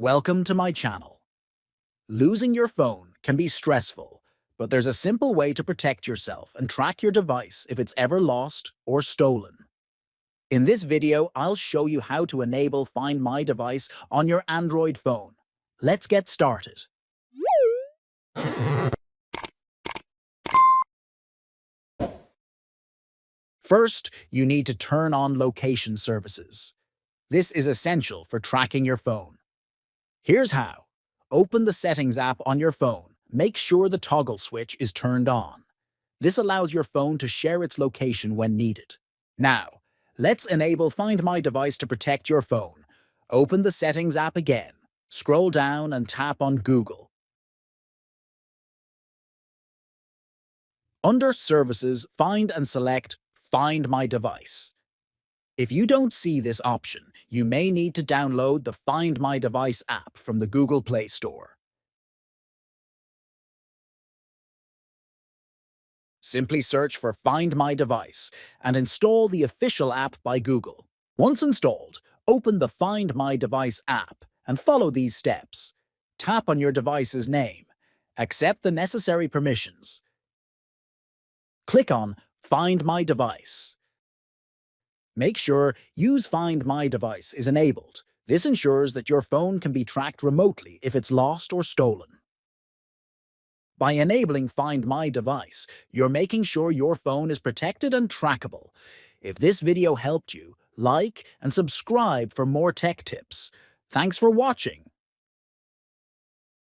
Welcome to my channel. Losing your phone can be stressful, but there's a simple way to protect yourself and track your device if it's ever lost or stolen. In this video, I'll show you how to enable Find My Device on your Android phone. Let's get started. First, you need to turn on location services. This is essential for tracking your phone. Here's how. Open the Settings app on your phone. Make sure the toggle switch is turned on. This allows your phone to share its location when needed. Now, let's enable Find My Device to protect your phone. Open the Settings app again. Scroll down and tap on Google. Under Services, find and select Find My Device. If you don't see this option, you may need to download the Find My Device app from the Google Play Store. Simply search for Find My Device and install the official app by Google. Once installed, open the Find My Device app and follow these steps. Tap on your device's name. Accept the necessary permissions. Click on Find My Device. Make sure Use Find My Device is enabled. This ensures that your phone can be tracked remotely if it's lost or stolen. By enabling Find My Device, you're making sure your phone is protected and trackable. If this video helped you, like and subscribe for more tech tips. Thanks for watching.